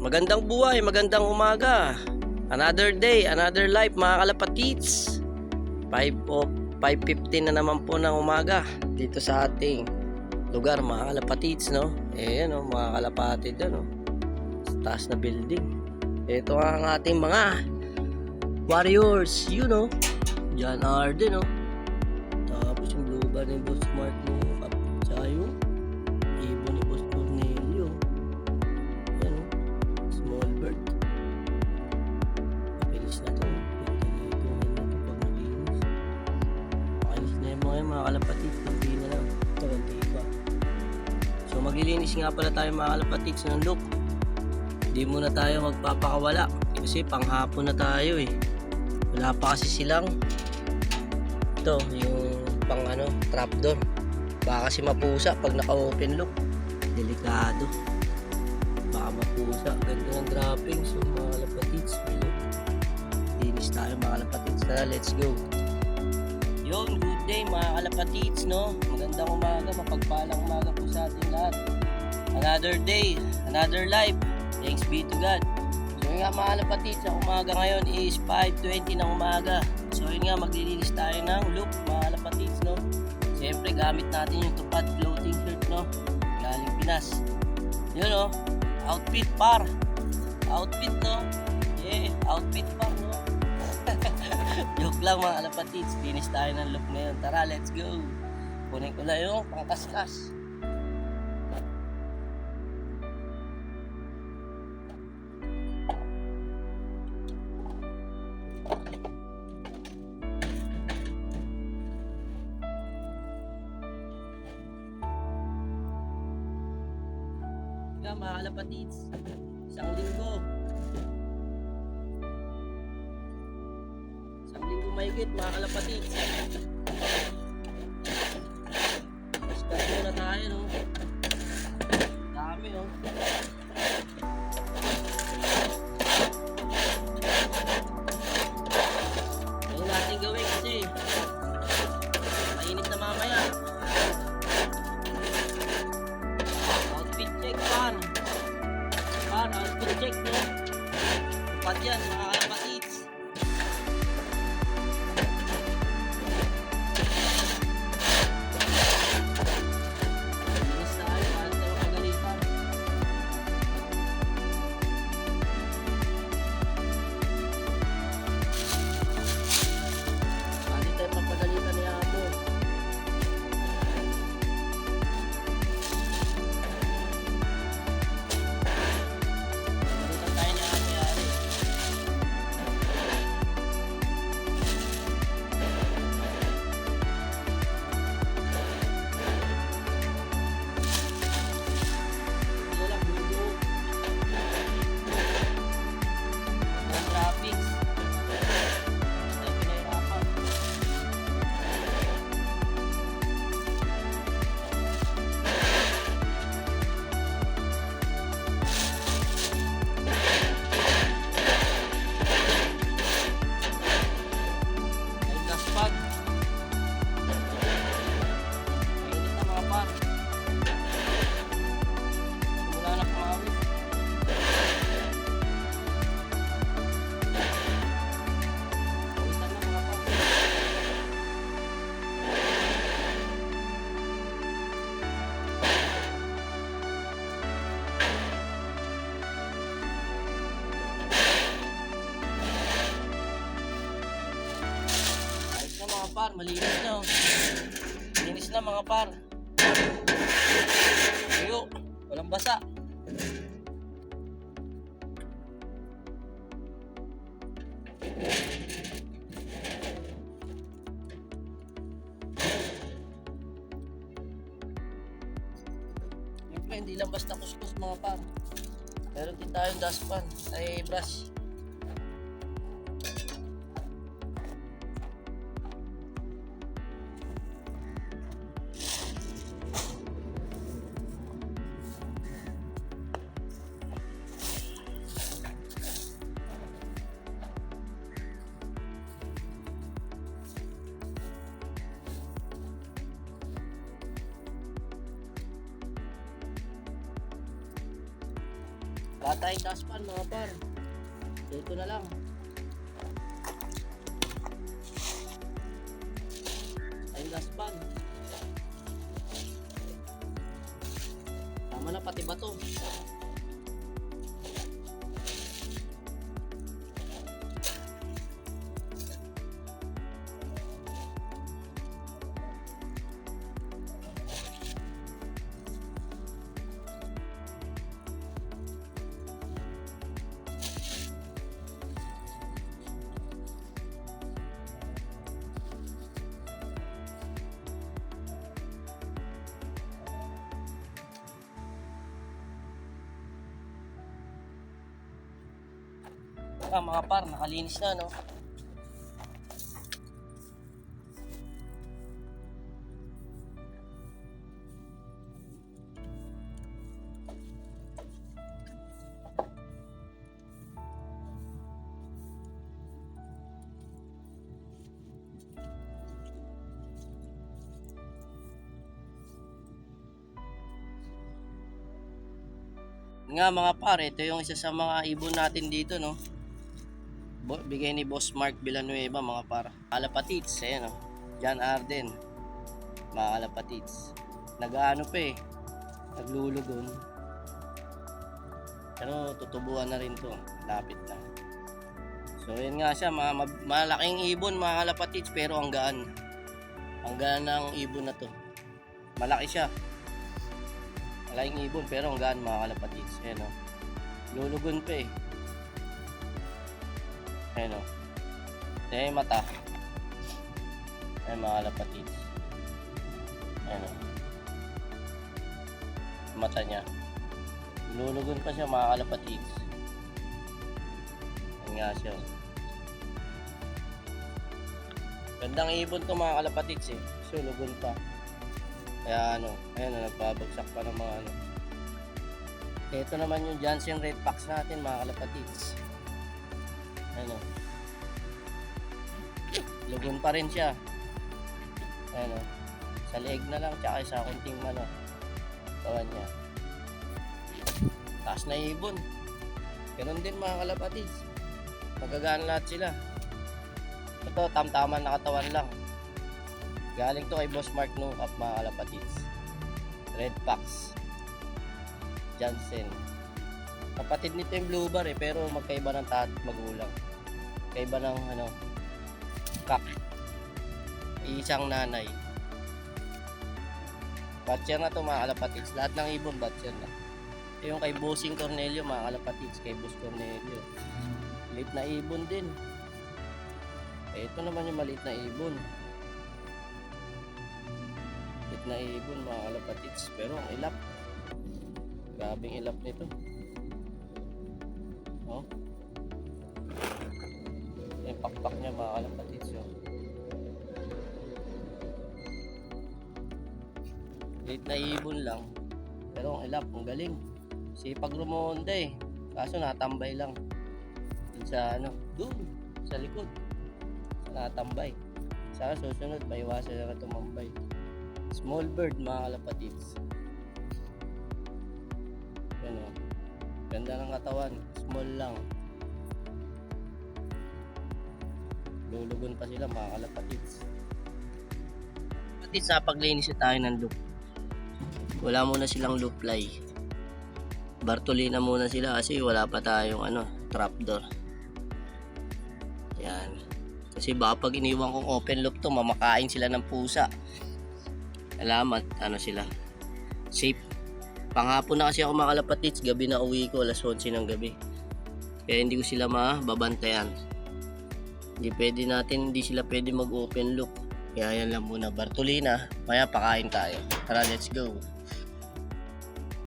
Magandang buhay, magandang umaga. Another day, another life mga kalapatids. 5:15 na naman po ng umaga dito sa ating lugar mga kalapatids, no? Ayan, no, mga kalapatid, no? Sa taas na building. Ito ang ating mga warriors, you know. John Arden, no? Tapos yung blue bar ni Boss Mark mo, tsaka yung ibon ni Boss Cornelio. Ayan, no? Small bird. Makinis na to. Pag nakinis. Makinis na yung mga kalapatids. Hindi na lang. Ito, hindi pa. So maglilinis nga pala tayo mga kalapatids ng look. Hindi muna tayo magpapakawala. Kasi panghapon na tayo eh. Wala pa kasi silang ito, yung pang trapdoor. Baka kasi mapusa pag naka-open look. Delikado. Baka mapusa. Ganda ng dropping. So mga kalapatids, linis tayo mga kalapatids. Tara, let's go. Yun, good day mga kalapatids, no? Magandang umaga, mapagpalang umaga po sa ating lahat. Another day, another life. Thanks be to God. So yun nga mga kalapatids, ang umaga ngayon is 5:20 ng umaga. So yun nga, maglilinis tayo ng look mga kalapatids, no? Siyempre gamit natin yung Tupad floating shirt, no? Galing Pinas. Yun, no? Outfit par. Outfit, no? Yeah, outfit par, no? Joke lang mga kalapatids, linis tayo ng look ngayon. Tara, let's go. Kunin ko na yung pangkaskas. Nga mga kalapatids, isang linggo mahigit mga kalapatids. Discuss muna tayo, no? Dami, no? Ano natin gawin kasi mainit na mamaya. Outfit check, par. Outfit check, no? Upat yan mga kalapatids. Par, malinis na, oh. Malinis na mga par. Ayo, walang basa. Siyempre, hindi lang basta kuskus mga par. Meron din tayong dustpan ay brush. Wala tayong dustpan mga par. Dito na lang. Tayong dustpan. Tama na pati bato. Mga par, nakalinis na, no? Nga mga par, ito yung isa sa mga ibon natin dito, no? Bigay ni Boss Mark Villanueva mga par. Kalapatids, ayan o. John Arden. Mga kalapatids. Nag-ano pa eh. Naglulugon. Pero tutubuan na rin to. Lapit na. So ayan nga siya. Malaking ibon mga kalapatids. Pero ang gaan. Ang gaan ng ibon na to. Malaki siya. Malaking ibon pero ang gaan mga kalapatids. Ayan o. Lulugon pa eh. Ayan o. Ayan yung mata. Ayan mga kalapatids. Ayan o. Mata niya. Lulugon pa siya mga kalapatids. Ayan nga siya. Gandang ibon to mga kalapatids eh. So lugon pa. Kaya ano. Ayan o. Nagpabagsak pa ng mga ano. Ito naman yung Jansen Red Fox natin mga kalapatids. Ano, lugon pa rin siya. Ano, sa leeg na lang tsaka sa kunting ano, kawan niya. Taas na ibon. Ganun din mga kalapatids. Magagaan lahat sila. Ito, tamtaman na katawan lang. Galing to kay Boss Mark nung up mga kalapatids. Red Fox Jansen. Kapatid nito yung blue bar eh, pero magkaiba ng magulang. Kaiba ng ano, kak. Isang nanay. Batcher na to mga kalapatids. Lahat ng ibon batcher na. Ito yung kay Bossing Cornelio mga kalapatids. Kay Boss Cornelio. Maliit na ibon din. Ito naman yung maliit na ibon. Maliit na ibon mga kalapatids. Pero ang ilap. Grabing ilap nito. Oh. Yung pakpak niya mga kalapatids yun. Late na ibon lang. Pero ang ilap, ang galing. Sipag rumonda eh. Kaso natambay lang. Dun sa ano, dun, sa likod. Natambay. Sana susunod, maiwasan na tumambay. Small bird mga kalapatids. Yan o. Ganda ng katawan. Small lang. Lulugon pa sila mga kalapatids. Kalapatids, sa paglinis tayo ng loop. Wala muna silang loop fly. Bartolina muna sila kasi wala pa tayong ano, trapdoor. Yan. Kasi baka pag iniwan kong open loop to, mamakain sila ng pusa. Alamat, ano sila. Safe. Panghapon na kasi ako mga kalapatids, gabi na uwi ko, alas 11 ng gabi. Kaya hindi ko sila mababantayan. Hindi sila pwede mag-open loop. Kaya yan lang muna, Bartolina. Maya pakain tayo. Tara, let's go.